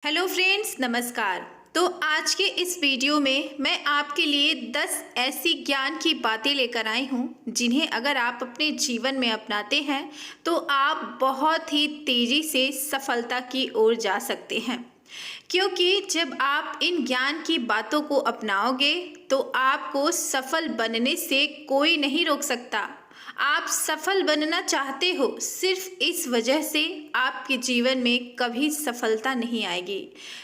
Hello friends, नमस्कार। तो आज के इस वीडियो में मैं आपके लिए 10 ऐसी ज्ञान की बातें लेकर आई हूँ जिन्हें अगर आप अपने जीवन में अपनाते हैं तो आप बहुत ही तेज़ी से सफलता की ओर जा सकते हैं। क्योंकि जब आप इन ज्ञान की बातों को अपनाओगे तो आपको सफल बनने से कोई नहीं रोक सकता। आप सफल बनना चाहते हो, सिर्फ इस वजह से आपके जीवन में कभी सफलता नहीं आएगी।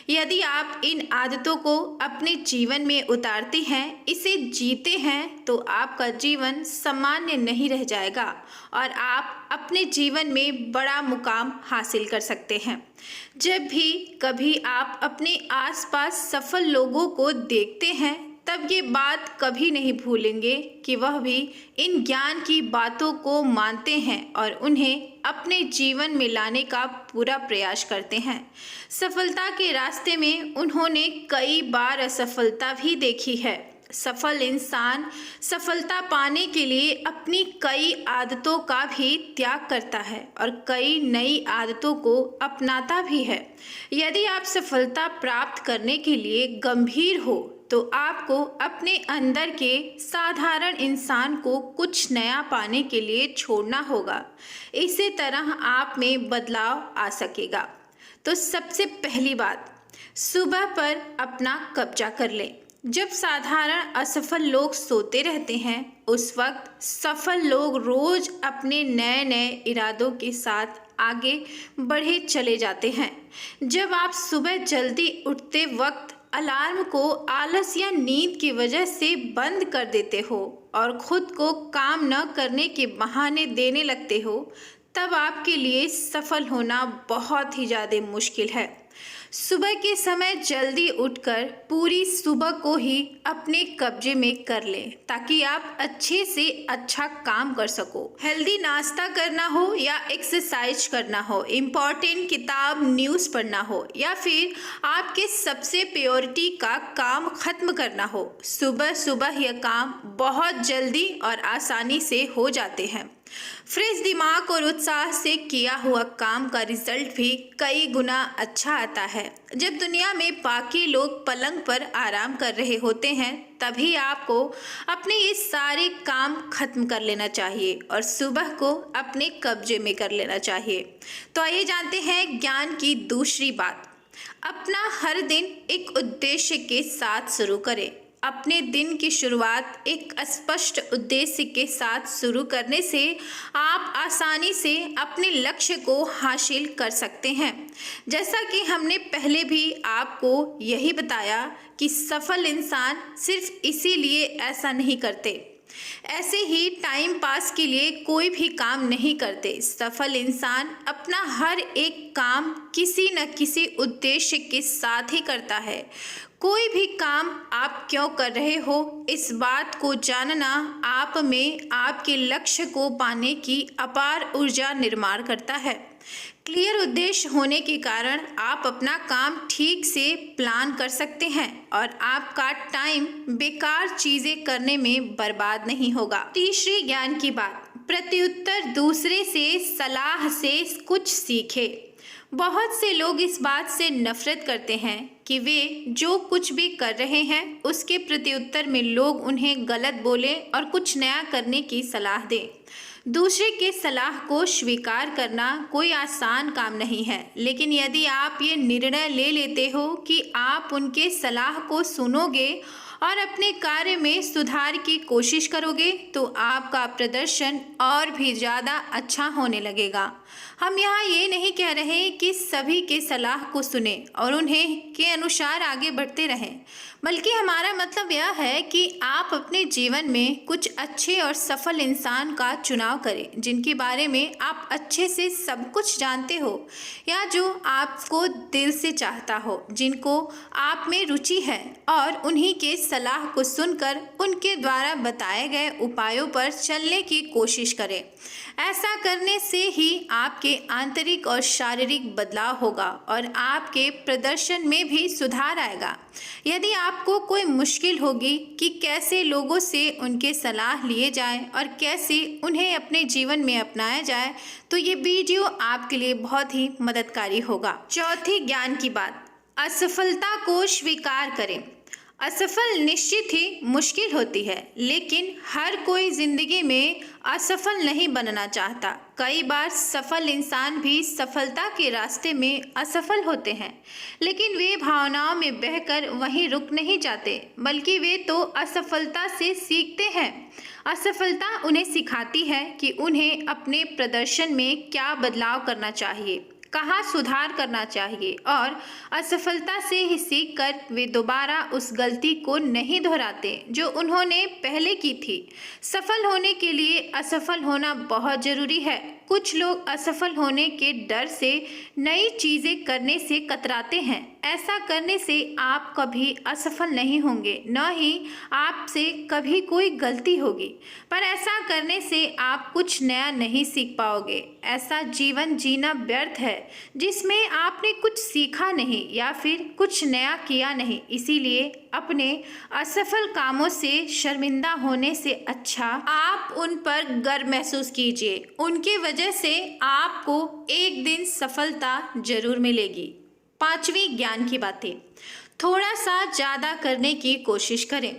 यदि आप इन आदतों को अपने जीवन में उतारते हैं, इसे जीते हैं, तो आपका जीवन सामान्य नहीं रह जाएगा और आप अपने जीवन में बड़ा मुकाम हासिल कर सकते हैं। जब भी कभी आप अपने आसपास सफल लोगों को देखते हैं तब ये बात कभी नहीं भूलेंगे कि वह भी इन ज्ञान की बातों को मानते हैं और उन्हें अपने जीवन में लाने का पूरा प्रयास करते हैं। सफलता के रास्ते में उन्होंने कई बार असफलता भी देखी है। सफल इंसान सफलता पाने के लिए अपनी कई आदतों का भी त्याग करता है और कई नई आदतों को अपनाता भी है। यदि आप सफलता प्राप्त करने के लिए गंभीर हो तो आपको अपने अंदर के साधारण इंसान को कुछ नया पाने के लिए छोड़ना होगा। इसी तरह आप में बदलाव आ सकेगा। तो सबसे पहली बात, सुबह पर अपना कब्जा कर लें। जब साधारण असफल लोग सोते रहते हैं, उस वक्त सफल लोग रोज अपने नए नए इरादों के साथ आगे बढ़े चले जाते हैं। जब आप सुबह जल्दी उठते वक्त अलार्म को आलस या नींद की वजह से बंद कर देते हो और खुद को काम न करने के बहाने देने लगते हो, तब आपके लिए सफल होना बहुत ही ज़्यादा मुश्किल है। सुबह के समय जल्दी उठकर पूरी सुबह को ही अपने कब्जे में कर लें ताकि आप अच्छे से अच्छा काम कर सको। हेल्दी नाश्ता करना हो या एक्सरसाइज करना हो, इम्पोर्टेंट किताब न्यूज़ पढ़ना हो या फिर आपके सबसे प्रायोरिटी का काम खत्म करना हो, सुबह सुबह यह काम बहुत जल्दी और आसानी से हो जाते हैं। फ्रेश दिमाग और उत्साह से किया हुआ काम का रिजल्ट भी कई गुना अच्छा आता है। जब दुनिया में बाकी लोग पलंग पर आराम कर रहे होते हैं, तभी आपको अपने ये सारे काम खत्म कर लेना चाहिए और सुबह को अपने कब्जे में कर लेना चाहिए। तो आइए जानते हैं ज्ञान की दूसरी बात। अपना हर दिन एक उद्देश्य के साथ शुरू करें। अपने दिन की शुरुआत एक स्पष्ट उद्देश्य के साथ शुरू करने से आप आसानी से अपने लक्ष्य को हासिल कर सकते हैं। जैसा कि हमने पहले भी आपको यही बताया कि सफल इंसान सिर्फ इसीलिए ऐसा नहीं करते, ऐसे ही टाइम पास के लिए कोई भी काम नहीं करते। सफल इंसान अपना हर एक काम किसी न किसी उद्देश्य के साथ ही करता है। कोई भी काम आप क्यों कर रहे हो, इस बात को जानना आप में आपके लक्ष्य को पाने की अपार ऊर्जा निर्माण करता है। क्लियर उद्देश्य होने के कारण आप अपना काम ठीक से प्लान कर सकते हैं और आपका टाइम बेकार चीजें करने में बर्बाद नहीं होगा। तीसरी ज्ञान की बात, प्रत्युत्तर दूसरे से सलाह से कुछ सीखे। बहुत से लोग इस बात से नफरत करते हैं कि वे जो कुछ भी कर रहे हैं उसके प्रत्युत्तर में लोग उन्हें गलत बोले और कुछ नया करने की सलाह दें। दूसरे के सलाह को स्वीकार करना कोई आसान काम नहीं है, लेकिन यदि आप ये निर्णय ले लेते हो कि आप उनके सलाह को सुनोगे और अपने कार्य में सुधार की कोशिश करोगे तो आपका प्रदर्शन और भी ज़्यादा अच्छा होने लगेगा। हम यहाँ ये नहीं कह रहे कि सभी के सलाह को सुने और उन्हें के अनुसार आगे बढ़ते रहें, बल्कि हमारा मतलब यह है कि आप अपने जीवन में कुछ अच्छे और सफल इंसान का चुनाव करें जिनके बारे में आप अच्छे से सब कुछ जानते हो या जो आपको दिल से चाहता हो, जिनको आप में रुचि है, और उन्हीं के सलाह को सुनकर उनके द्वारा बताए गए उपायों पर चलने की कोशिश करें। ऐसा करने से ही आपके आंतरिक और शारीरिक बदलाव होगा और आपके प्रदर्शन में भी सुधार आएगा। यदि आपको कोई मुश्किल होगी कि कैसे लोगों से उनके सलाह लिए जाए और कैसे उन्हें अपने जीवन में अपनाया जाए, तो ये वीडियो आपके लिए बहुत ही मददगारी होगा। चौथी ज्ञान की बात, असफलता को स्वीकार करें। असफल निश्चित ही मुश्किल होती है, लेकिन हर कोई जिंदगी में असफल नहीं बनना चाहता। कई बार सफल इंसान भी सफलता के रास्ते में असफल होते हैं, लेकिन वे भावनाओं में बहकर वहीं रुक नहीं जाते, बल्कि वे तो असफलता से सीखते हैं। असफलता उन्हें सिखाती है कि उन्हें अपने प्रदर्शन में क्या बदलाव करना चाहिए, कहाँ सुधार करना चाहिए, और असफलता से ही सीखकर वे दोबारा उस गलती को नहीं दोहराते जो उन्होंने पहले की थी। सफल होने के लिए असफल होना बहुत ज़रूरी है। कुछ लोग असफल होने के डर से नई चीज़ें करने से कतराते हैं। ऐसा करने से आप कभी असफल नहीं होंगे, न ही आपसे कभी कोई गलती होगी, पर ऐसा करने से आप कुछ नया नहीं सीख पाओगे। ऐसा जीवन जीना व्यर्थ है जिसमें आपने कुछ सीखा नहीं या फिर कुछ नया किया नहीं। इसीलिए अपने असफल कामों से शर्मिंदा होने से अच्छा आप उन पर गर्व महसूस कीजिए। उनकी वजह से आपको एक दिन सफलता जरूर मिलेगी। पांचवी ज्ञान की बातें। थोड़ा सा ज़्यादा करने की कोशिश करें।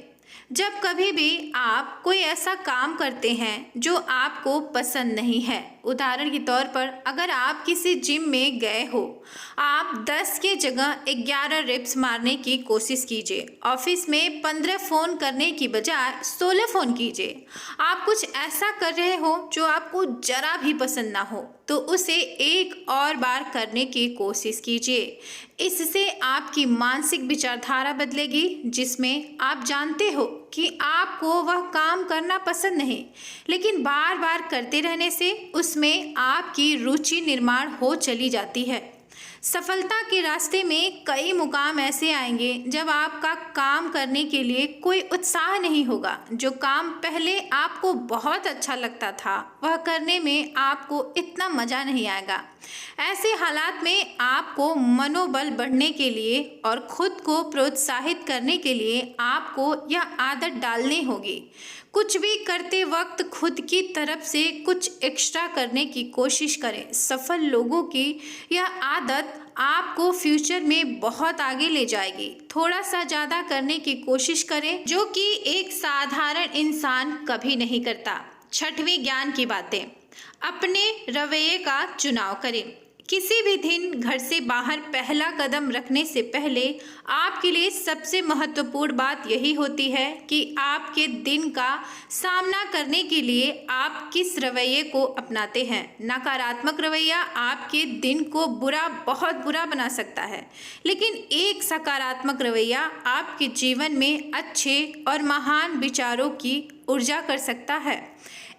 जब कभी भी आप कोई ऐसा काम करते हैं जो आपको पसंद नहीं है, उदाहरण के तौर पर अगर आप किसी जिम में गए हो, आप 10 के जगह 11 रिप्स मारने की कोशिश कीजिए। ऑफिस में 15 फ़ोन करने की बजाय 16 फ़ोन कीजिए। आप कुछ ऐसा कर रहे हो जो आपको जरा भी पसंद ना हो, तो उसे एक और बार करने की कोशिश कीजिए। इससे आपकी मानसिक विचारधारा बदलेगी, जिसमें आप जानते हो कि आपको वह काम करना पसंद नहीं, लेकिन बार बार करते रहने से उसमें आपकी रुचि निर्माण हो चली जाती है। सफलता के रास्ते में कई मुकाम ऐसे आएंगे जब आपका काम करने के लिए कोई उत्साह नहीं होगा। जो काम पहले आपको बहुत अच्छा लगता था, वह करने में आपको इतना मज़ा नहीं आएगा। ऐसे हालात में आपको मनोबल बढ़ने के लिए और खुद को प्रोत्साहित करने के लिए आपको यह आदत डालनी होगी। कुछ भी करते वक्त खुद की तरफ से कुछ एक्स्ट्रा करने की कोशिश करें। सफल लोगों की यह आदत आपको फ्यूचर में बहुत आगे ले जाएगी। थोड़ा सा ज़्यादा करने की कोशिश करें, जो कि एक साधारण इंसान कभी नहीं करता। छठवीं ज्ञान की बातें। अपने रवैये का चुनाव करें। किसी भी दिन घर से बाहर पहला कदम रखने से पहले आपके लिए सबसे महत्वपूर्ण बात यही होती है कि आपके दिन का सामना करने के लिए आप किस रवैये को अपनाते हैं। नकारात्मक रवैया आपके दिन को बहुत बुरा बना सकता है, लेकिन एक सकारात्मक रवैया आपके जीवन में अच्छे और महान विचारों की ऊर्जा कर सकता है।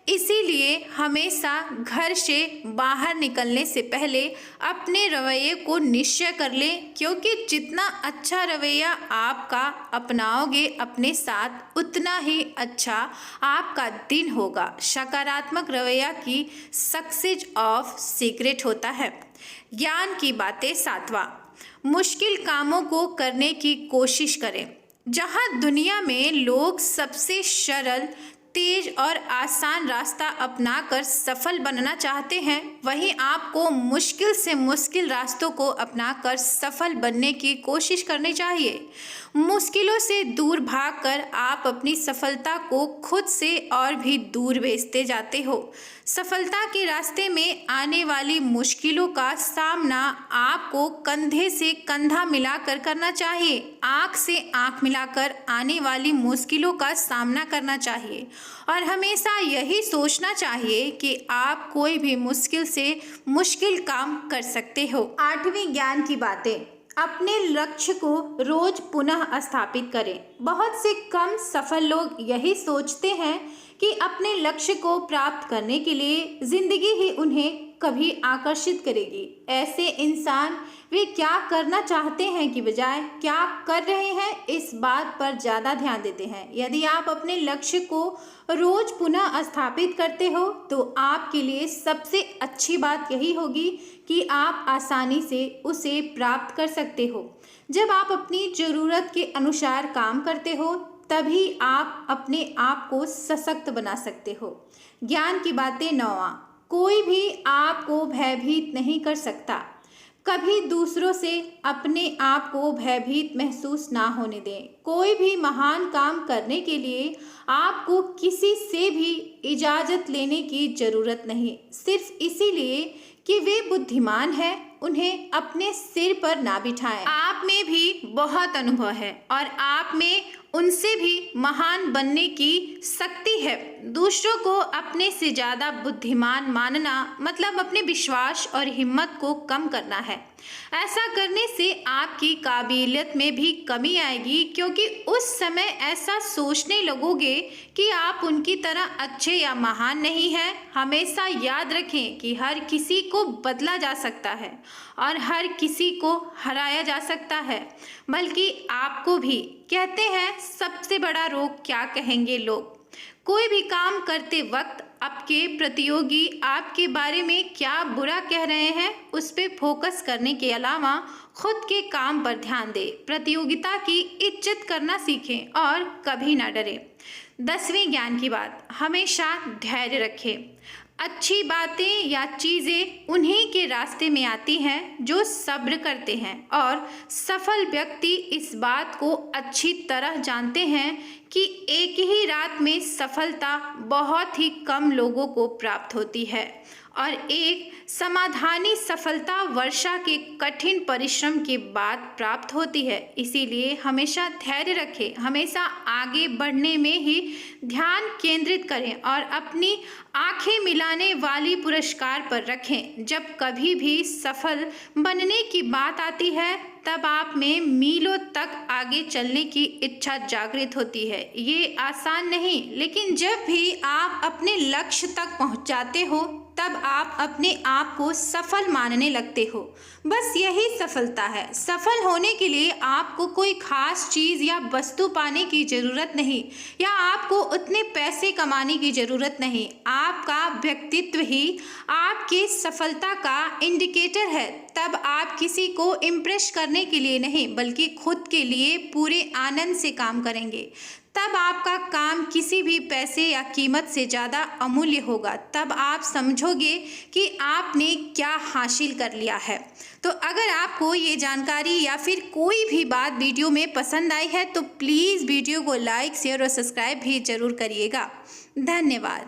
इसीलिए हमेशा घर से बाहर निकलने से पहले अपने रवैये को निश्चय कर लें, क्योंकि जितना अच्छा रवैया आपका अपनाओगे अपने साथ, उतना ही अच्छा आपका दिन होगा। सकारात्मक रवैया की सक्सेस ऑफ सीक्रेट होता है। ज्ञान की बातें। सातवां, मुश्किल कामों को करने की कोशिश करें। जहां दुनिया में लोग सबसे सरल, तेज और आसान रास्ता अपनाकर सफल बनना चाहते हैं, वहीं आपको मुश्किल से मुश्किल रास्तों को अपनाकर सफल बनने की कोशिश करनी चाहिए। मुश्किलों से दूर भागकर आप अपनी सफलता को खुद से और भी दूर भेजते जाते हो। सफलता के रास्ते में आने वाली मुश्किलों का सामना आपको कंधे से कंधा मिलाकर करना चाहिए। आँख से आँख मिलाकर आने वाली मुश्किलों का सामना करना चाहिए और हमेशा यही सोचना चाहिए कि आप कोई भी मुश्किल से मुश्किल काम कर सकते हो। आठवीं ज्ञान की बातें। अपने लक्ष्य को रोज पुनः स्थापित करें। बहुत से कम सफल लोग यही सोचते हैं कि अपने लक्ष्य को प्राप्त करने के लिए जिंदगी ही उन्हें कभी आकर्षित करेगी। ऐसे इंसान वे क्या करना चाहते हैं कि बजाय क्या कर रहे हैं, इस बात पर ज़्यादा ध्यान देते हैं। यदि आप अपने लक्ष्य को रोज पुनः स्थापित करते हो तो आपके लिए सबसे अच्छी बात यही होगी कि आप आसानी से उसे प्राप्त कर सकते हो। जब आप अपनी ज़रूरत के अनुसार काम करते हो, तभी आप अपने आप को सशक्त बना सकते हो। ज्ञान की बातें। 9वां, कोई भी आपको भयभीत नहीं कर सकता। कभी दूसरों से अपने आप को भयभीत महसूस ना होने दें। कोई भी महान काम करने के लिए आपको किसी से भी इजाज़त लेने की ज़रूरत नहीं। सिर्फ इसीलिए कि वे बुद्धिमान हैं, उन्हें अपने सिर पर ना बिठाएं। आप में भी बहुत अनुभव है और आप में उनसे भी महान बनने की शक्ति है। दूसरों को अपने से ज़्यादा बुद्धिमान मानना मतलब अपने विश्वास और हिम्मत को कम करना है। ऐसा करने से आपकी काबिलियत में भी कमी आएगी, क्योंकि उस समय ऐसा सोचने लगोगे कि आप उनकी तरह अच्छे या महान नहीं हैं। हमेशा याद रखें कि हर किसी को बदला जा सकता है और हर किसी को हराया जा सकता है, बल्कि आपको भी। कहते हैं सबसे बड़ा रोग क्या कहेंगे लोग। कोई भी काम करते वक्त आपके प्रतियोगी आपके बारे में क्या बुरा कह रहे हैं उस पर फोकस करने के अलावा खुद के काम पर ध्यान दें। प्रतियोगिता की इज्जत करना सीखें और कभी ना डरें। 10वें ज्ञान की बात, हमेशा धैर्य रखें। अच्छी बातें या चीज़ें उन्हीं के रास्ते में आती हैं जो सब्र करते हैं, और सफल व्यक्ति इस बात को अच्छी तरह जानते हैं कि एक ही रात में सफलता बहुत ही कम लोगों को प्राप्त होती है और एक समाधानी सफलता वर्षा के कठिन परिश्रम के बाद प्राप्त होती है। इसीलिए हमेशा धैर्य रखें, हमेशा आगे बढ़ने में ही ध्यान केंद्रित करें और अपनी आंखें मिलाने वाली पुरस्कार पर रखें। जब कभी भी सफल बनने की बात आती है तब आप में मीलों तक आगे चलने की इच्छा जागृत होती है। ये आसान नहीं, लेकिन जब भी आप अपने लक्ष्य तक पहुंच जाते हो तब आप अपने आप को सफल मानने लगते हो। बस यही सफलता है। सफल होने के लिए आपको कोई खास चीज़ या वस्तु पाने की ज़रूरत नहीं, या आपको उतने पैसे कमाने की ज़रूरत नहीं। आपका व्यक्तित्व ही आपकी सफलता का इंडिकेटर है। तब आप किसी को इम्प्रेस करने के लिए नहीं, बल्कि खुद के लिए पूरे आनंद से काम करेंगे। तब आपका काम किसी भी पैसे या कीमत से ज़्यादा अमूल्य होगा। तब आप समझोगे कि आपने क्या हासिल कर लिया है। तो अगर आपको ये जानकारी या फिर कोई भी बात वीडियो में पसंद आई है तो प्लीज़ वीडियो को लाइक, शेयर और सब्सक्राइब भी ज़रूर करिएगा। धन्यवाद।